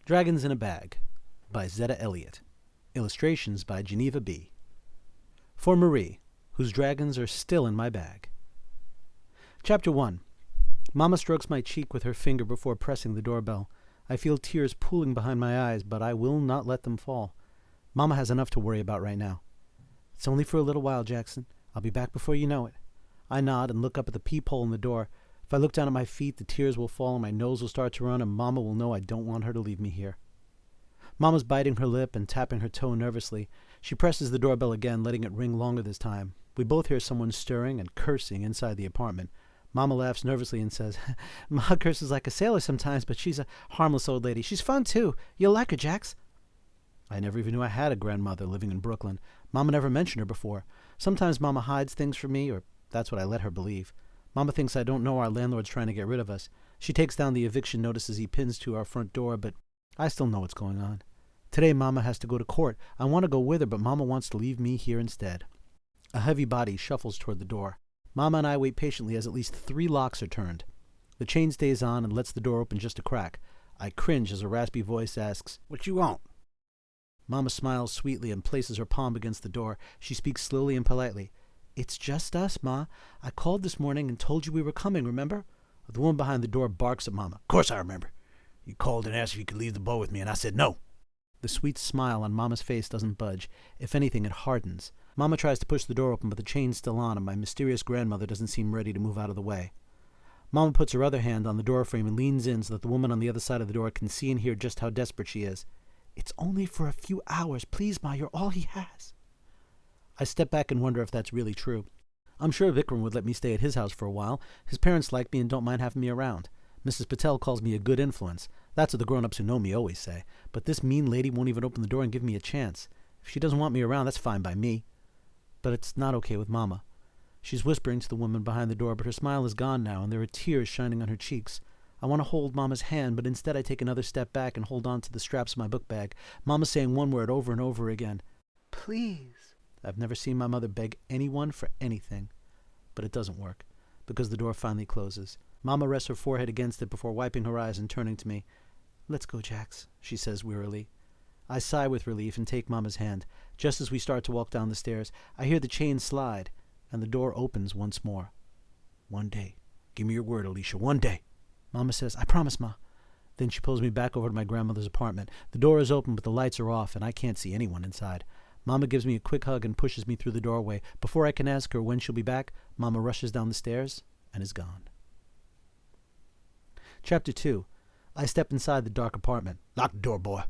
Dragons in a Bag by Zetta Elliott. Illustrations by Geneva B. For Marie, whose dragons are still in my bag. Chapter 1. Mama strokes my cheek with her finger before pressing the doorbell. I feel tears pooling behind my eyes, but I will not let them fall. Mama has enough to worry about right now. It's only for a little while, Jackson. I'll be back before you know it. I nod and look up at the peephole in the door. If I look down at my feet, the tears will fall and my nose will start to run, and Mama will know I don't want her to leave me here. Mama's biting her lip and tapping her toe nervously. She presses the doorbell again, letting it ring longer this time. We both hear someone stirring and cursing inside the apartment. Mama laughs nervously and says, Ma curses like a sailor sometimes, but she's a harmless old lady. She's fun, too. You'll like her, Jax. I never even knew I had a grandmother living in Brooklyn. Mama never mentioned her before. Sometimes Mama hides things from me, or that's what I let her believe. Mama thinks I don't know our landlord's trying to get rid of us. She takes down the eviction notices he pins to our front door, but I still know what's going on. Today Mama has to go to court. I want to go with her, but Mama wants to leave me here instead. A heavy body shuffles toward the door. Mama and I wait patiently as at least 3 locks are turned. The chain stays on and lets the door open just a crack. I cringe as a raspy voice asks, "What you want?" Mama smiles sweetly and places her palm against the door. She speaks slowly and politely. "It's just us, Ma. I called this morning and told you we were coming, remember?" The woman behind the door barks at Mama. "Of course I remember. You called and asked if you could leave the boy with me, and I said no." The sweet smile on Mama's face doesn't budge. If anything, it hardens. Mama tries to push the door open, but the chain's still on, and my mysterious grandmother doesn't seem ready to move out of the way. Mama puts her other hand on the doorframe and leans in so that the woman on the other side of the door can see and hear just how desperate she is. "It's only for a few hours. Please, Ma, you're all he has." I step back and wonder if that's really true. I'm sure Vikram would let me stay at his house for a while. His parents like me and don't mind having me around. Mrs. Patel calls me a good influence. That's what the grown-ups who know me always say. But this mean lady won't even open the door and give me a chance. If she doesn't want me around, that's fine by me. But it's not okay with Mama. She's whispering to the woman behind the door, but her smile is gone now, and there are tears shining on her cheeks. I want to hold Mama's hand, but instead I take another step back and hold on to the straps of my book bag. Mama's saying one word over and over again. "Please." I've never seen my mother beg anyone for anything. But it doesn't work, because the door finally closes. Mama rests her forehead against it before wiping her eyes and turning to me. "Let's go, Jax," she says wearily. I sigh with relief and take Mama's hand. Just as we start to walk down the stairs, I hear the chain slide, and the door opens once more. "One day. Give me your word, Alicia. One day." Mama says, "I promise, Ma." Then she pulls me back over to my grandmother's apartment. The door is open, but the lights are off, and I can't see anyone inside. Mama gives me a quick hug and pushes me through the doorway. Before I can ask her when she'll be back, Mama rushes down the stairs and is gone. Chapter 2. I step inside the dark apartment. "Lock the door, boy,"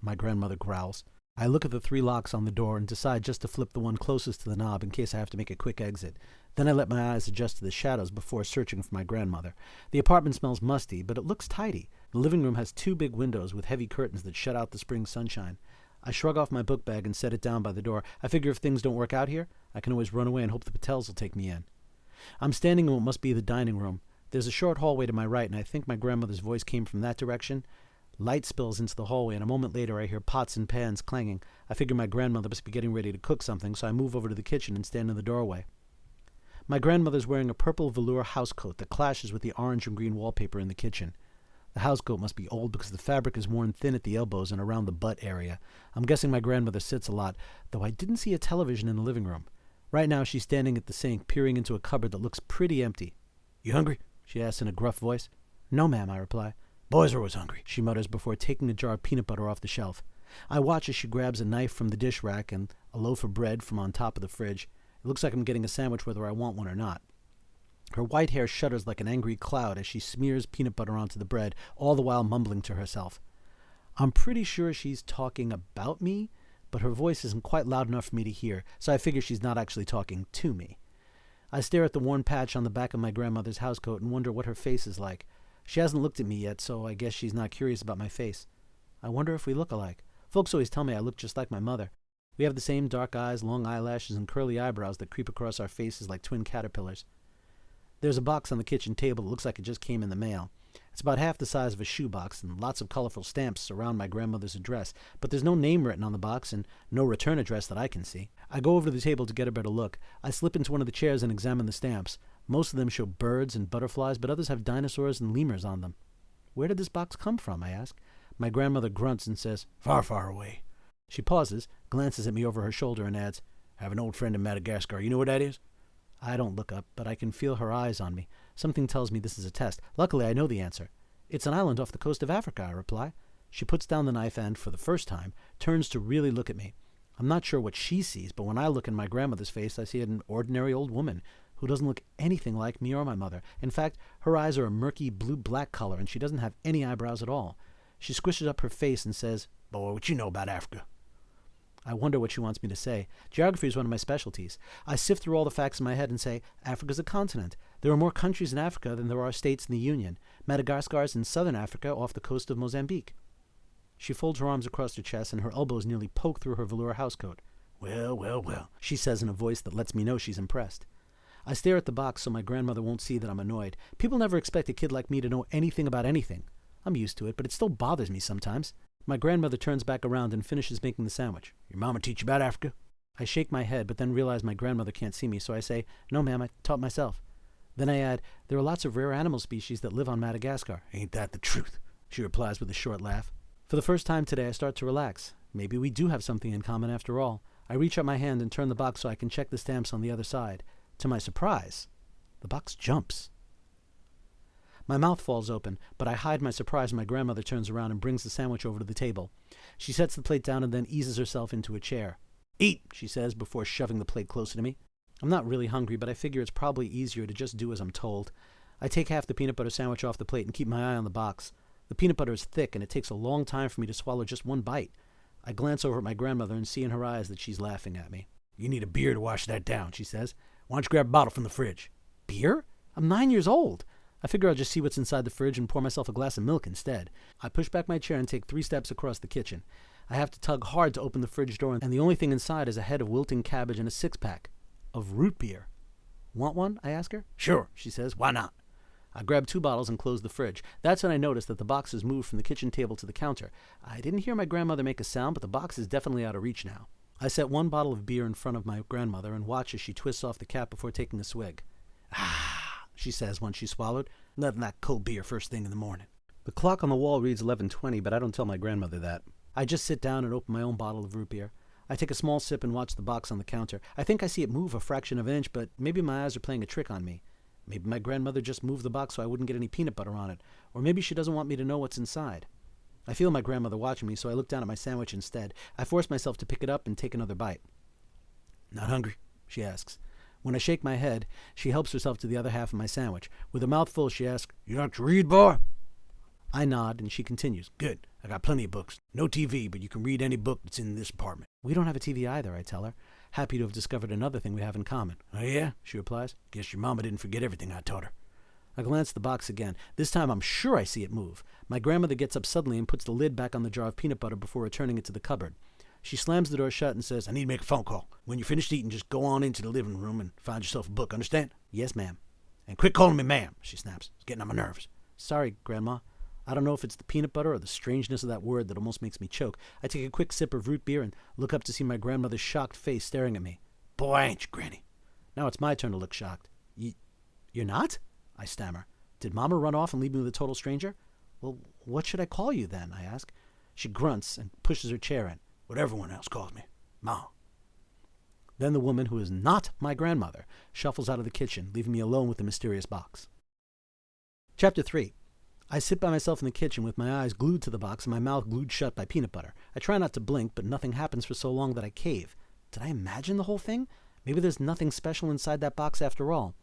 my grandmother growls. I look at the 3 locks on the door and decide just to flip the one closest to the knob in case I have to make a quick exit. Then I let my eyes adjust to the shadows before searching for my grandmother. The apartment smells musty, but it looks tidy. The living room has 2 big windows with heavy curtains that shut out the spring sunshine. I shrug off my book bag and set it down by the door. I figure if things don't work out here, I can always run away and hope the Patels will take me in. I'm standing in what must be the dining room. There's a short hallway to my right, and I think my grandmother's voice came from that direction. Light spills into the hallway, and a moment later I hear pots and pans clanging. I figure my grandmother must be getting ready to cook something, so I move over to the kitchen and stand in the doorway. My grandmother's wearing a purple velour housecoat that clashes with the orange and green wallpaper in the kitchen. The housecoat must be old because the fabric is worn thin at the elbows and around the butt area. I'm guessing my grandmother sits a lot, though I didn't see a television in the living room. Right now she's standing at the sink, peering into a cupboard that looks pretty empty. "You hungry?" she asks in a gruff voice. "No, ma'am," I reply. "Boys are always hungry," she mutters before taking a jar of peanut butter off the shelf. I watch as she grabs a knife from the dish rack and a loaf of bread from on top of the fridge. It looks like I'm getting a sandwich whether I want one or not. Her white hair shudders like an angry cloud as she smears peanut butter onto the bread, all the while mumbling to herself. I'm pretty sure she's talking about me, but her voice isn't quite loud enough for me to hear, so I figure she's not actually talking to me. I stare at the worn patch on the back of my grandmother's housecoat and wonder what her face is like. She hasn't looked at me yet, so I guess she's not curious about my face. I wonder if we look alike. Folks always tell me I look just like my mother. We have the same dark eyes, long eyelashes, and curly eyebrows that creep across our faces like twin caterpillars. There's a box on the kitchen table that looks like it just came in the mail. It's about half the size of a shoebox, and lots of colorful stamps surround my grandmother's address, but there's no name written on the box and no return address that I can see. I go over to the table to get a better look. I slip into one of the chairs and examine the stamps. Most of them show birds and butterflies, but others have dinosaurs and lemurs on them. Where did this box come from, I ask. My grandmother grunts and says, "Far, far away." She pauses, glances at me over her shoulder, and adds, "Have an old friend in Madagascar. You know where that is?" I don't look up, but I can feel her eyes on me. Something tells me this is a test. Luckily, I know the answer. "It's an island off the coast of Africa," I reply. She puts down the knife and, for the first time, turns to really look at me. I'm not sure what she sees, but when I look in my grandmother's face, I see an ordinary old woman who doesn't look anything like me or my mother. In fact, her eyes are a murky blue-black color, and she doesn't have any eyebrows at all. She squishes up her face and says, "Boy, what you know about Africa?" I wonder what she wants me to say. Geography is one of my specialties. I sift through all the facts in my head and say, Africa's a continent. There are more countries in Africa than there are states in the Union. Madagascar is in southern Africa off the coast of Mozambique. She folds her arms across her chest and her elbows nearly poke through her velour housecoat. "Well, well, well," she says in a voice that lets me know she's impressed. I stare at the box so my grandmother won't see that I'm annoyed. People never expect a kid like me to know anything about anything. I'm used to it, but it still bothers me sometimes. My grandmother turns back around and finishes making the sandwich. "Your mama teach you about Africa?" I shake my head, but then realize my grandmother can't see me, so I say, "No, ma'am, I taught myself." Then I add, "There are lots of rare animal species that live on Madagascar." "Ain't that the truth?" she replies with a short laugh. For the first time today, I start to relax. Maybe we do have something in common after all. I reach out my hand and turn the box so I can check the stamps on the other side. To my surprise, the box jumps. My mouth falls open, but I hide my surprise when my grandmother turns around and brings the sandwich over to the table. She sets the plate down and then eases herself into a chair. "Eat," she says before shoving the plate closer to me. I'm not really hungry, but I figure it's probably easier to just do as I'm told. I take half the peanut butter sandwich off the plate and keep my eye on the box. The peanut butter is thick, and it takes a long time for me to swallow just one bite. I glance over at my grandmother and see in her eyes that she's laughing at me. "You need a beer to wash that down," she says. "Why don't you grab a bottle from the fridge?" "Beer? I'm 9 years old." I figure I'll just see what's inside the fridge and pour myself a glass of milk instead. I push back my chair and take 3 steps across the kitchen. I have to tug hard to open the fridge door, and the only thing inside is a head of wilting cabbage and a 6-pack of root beer. "Want one?" I ask her. "Sure," she says. "Why not?" I grab 2 bottles and close the fridge. That's when I notice that the box is moved from the kitchen table to the counter. I didn't hear my grandmother make a sound, but the box is definitely out of reach now. I set 1 bottle of beer in front of my grandmother and watch as she twists off the cap before taking a swig. "Ah," she says once she's swallowed. "Nothing like cold beer first thing in the morning." The clock on the wall reads 11:20, but I don't tell my grandmother that. I just sit down and open my own bottle of root beer. I take a small sip and watch the box on the counter. I think I see it move a fraction of an inch, but maybe my eyes are playing a trick on me. Maybe my grandmother just moved the box so I wouldn't get any peanut butter on it, or maybe she doesn't want me to know what's inside. I feel my grandmother watching me, so I look down at my sandwich instead. I force myself to pick it up and take another bite. "Not hungry?" she asks. When I shake my head, she helps herself to the other half of my sandwich. With a mouthful, she asks, "You like to read, boy?" I nod, and she continues, "Good. I got plenty of books. No TV, but you can read any book that's in this apartment." "We don't have a TV either," I tell her, happy to have discovered another thing we have in common. "Oh, yeah?" she replies. "Guess your mama didn't forget everything I taught her." I glance at the box again. This time I'm sure I see it move. My grandmother gets up suddenly and puts the lid back on the jar of peanut butter before returning it to the cupboard. She slams the door shut and says, "I need to make a phone call. When you're finished eating, just go on into the living room and find yourself a book, understand?" "Yes, ma'am." "And quit calling me ma'am," she snaps. "It's getting on my nerves." "Sorry, Grandma." I don't know if it's the peanut butter or the strangeness of that word that almost makes me choke. I take a quick sip of root beer and look up to see my grandmother's shocked face staring at me. "Boy, ain't you, Granny." Now it's my turn to look shocked. You're not?" I stammer. "Did Mama run off and leave me with a total stranger?" "Well, what should I call you then?" I ask. She grunts and pushes her chair in. "What everyone else calls me, Ma." Then the woman, who is not my grandmother, shuffles out of the kitchen, leaving me alone with the mysterious box. Chapter 3. I sit by myself in the kitchen with my eyes glued to the box and my mouth glued shut by peanut butter. I try not to blink, but nothing happens for so long that I cave. Did I imagine the whole thing? Maybe there's nothing special inside that box after all.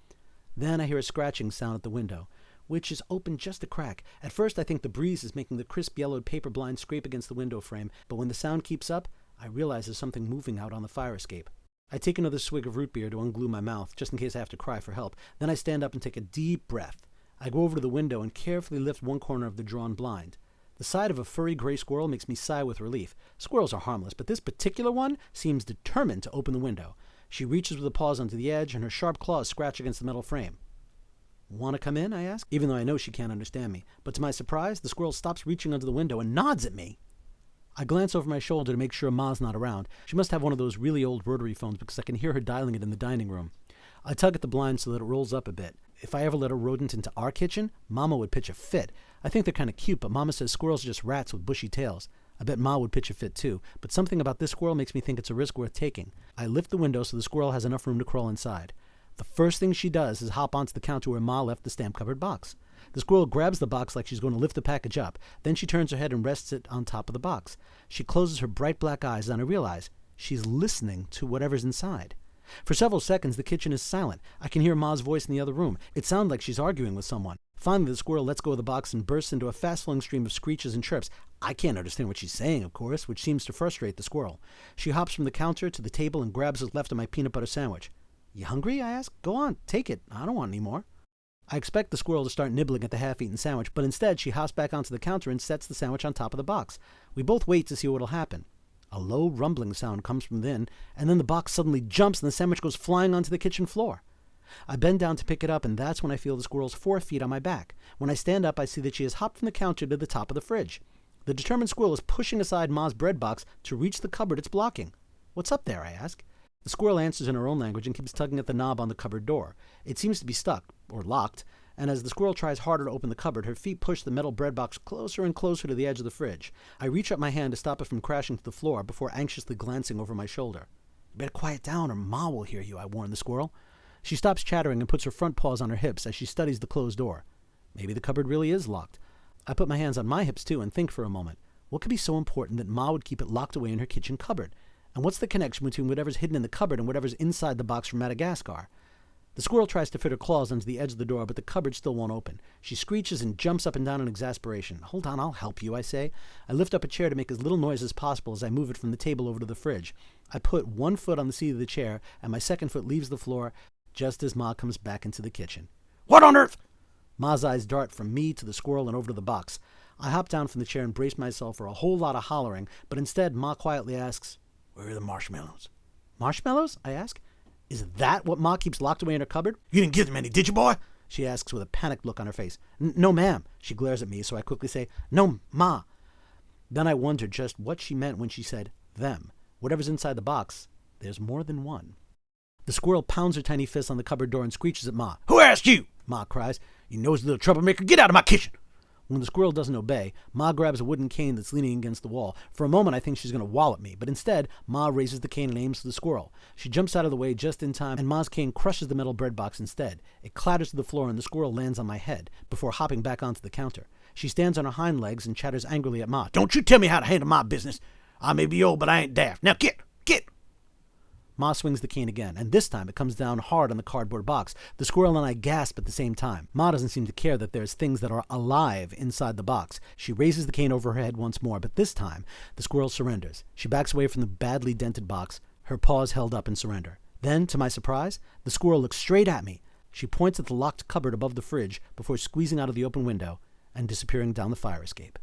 Then I hear a scratching sound at the window, which is open just a crack. At first I think the breeze is making the crisp yellowed paper blind scrape against the window frame, but when the sound keeps up, I realize there's something moving out on the fire escape. I take another swig of root beer to unglue my mouth, just in case I have to cry for help. Then I stand up and take a deep breath. I go over to the window and carefully lift one corner of the drawn blind. The sight of a furry gray squirrel makes me sigh with relief. Squirrels are harmless, but this particular one seems determined to open the window. She reaches with the paws onto the edge, and her sharp claws scratch against the metal frame. "Want to come in?" I ask, even though I know she can't understand me. But to my surprise, the squirrel stops reaching under the window and nods at me. I glance over my shoulder to make sure Ma's not around. She must have one of those really old rotary phones because I can hear her dialing it in the dining room. I tug at the blind so that it rolls up a bit. If I ever let a rodent into our kitchen, Mama would pitch a fit. I think they're kind of cute, but Mama says squirrels are just rats with bushy tails. I bet Ma would pitch a fit too, but something about this squirrel makes me think it's a risk worth taking. I lift the window so the squirrel has enough room to crawl inside. The first thing she does is hop onto the counter where Ma left the stamp-covered box. The squirrel grabs the box like she's going to lift the package up. Then she turns her head and rests it on top of the box. She closes her bright black eyes, and I realize she's listening to whatever's inside. For several seconds, the kitchen is silent. I can hear Ma's voice in the other room. It sounds like she's arguing with someone. Finally, the squirrel lets go of the box and bursts into a fast-flowing stream of screeches and chirps. I can't understand what she's saying, of course, which seems to frustrate the squirrel. She hops from the counter to the table and grabs what's left of my peanut butter sandwich. You hungry? I ask. Go on, take it. I don't want any more. I expect the squirrel to start nibbling at the half-eaten sandwich, but instead she hops back onto the counter and sets the sandwich on top of the box. We both wait to see what will happen. A low rumbling sound comes from within, and then the box suddenly jumps and the sandwich goes flying onto the kitchen floor. I bend down to pick it up, and that's when I feel the squirrel's 4 feet on my back. When I stand up, I see that she has hopped from the counter to the top of the fridge. The determined squirrel is pushing aside Ma's bread box to reach the cupboard it's blocking. What's up there? I ask. The squirrel answers in her own language and keeps tugging at the knob on the cupboard door. It seems to be stuck, or locked, and as the squirrel tries harder to open the cupboard, her feet push the metal bread box closer and closer to the edge of the fridge. I reach up my hand to stop it from crashing to the floor before anxiously glancing over my shoulder. You better quiet down or Ma will hear you, I warn the squirrel. She stops chattering and puts her front paws on her hips as she studies the closed door. Maybe the cupboard really is locked. I put my hands on my hips too and think for a moment. What could be so important that Ma would keep it locked away in her kitchen cupboard? And what's the connection between whatever's hidden in the cupboard and whatever's inside the box from Madagascar? The squirrel tries to fit her claws onto the edge of the door, but the cupboard still won't open. She screeches and jumps up and down in exasperation. Hold on, I'll help you, I say. I lift up a chair to make as little noise as possible as I move it from the table over to the fridge. I put one foot on the seat of the chair, and my second foot leaves the floor just as Ma comes back into the kitchen. What on earth? Ma's eyes dart from me to the squirrel and over to the box. I hop down from the chair and brace myself for a whole lot of hollering, but instead Ma quietly asks, Where are the marshmallows? Marshmallows? I ask. Is that what Ma keeps locked away in her cupboard? You didn't give them any, did you, boy? She asks with a panicked look on her face. No, ma'am. She glares at me, so I quickly say, No, Ma. Then I wonder just what she meant when she said, them. Whatever's inside the box, there's more than one. The squirrel pounds her tiny fist on the cupboard door and screeches at Ma. Who asked you? Ma cries. You nosy little troublemaker, get out of my kitchen. When the squirrel doesn't obey, Ma grabs a wooden cane that's leaning against the wall. For a moment, I think she's going to wallop me, but instead, Ma raises the cane and aims for the squirrel. She jumps out of the way just in time, and Ma's cane crushes the metal bread box instead. It clatters to the floor, and the squirrel lands on my head, before hopping back onto the counter. She stands on her hind legs and chatters angrily at Ma. Don't you tell me how to handle my business. I may be old, but I ain't daft. Now get! Ma swings the cane again, and this time it comes down hard on the cardboard box. The squirrel and I gasp at the same time. Ma doesn't seem to care that there's things that are alive inside the box. She raises the cane over her head once more, but this time the squirrel surrenders. She backs away from the badly dented box, her paws held up in surrender. Then, to my surprise, the squirrel looks straight at me. She points at the locked cupboard above the fridge before squeezing out of the open window and disappearing down the fire escape.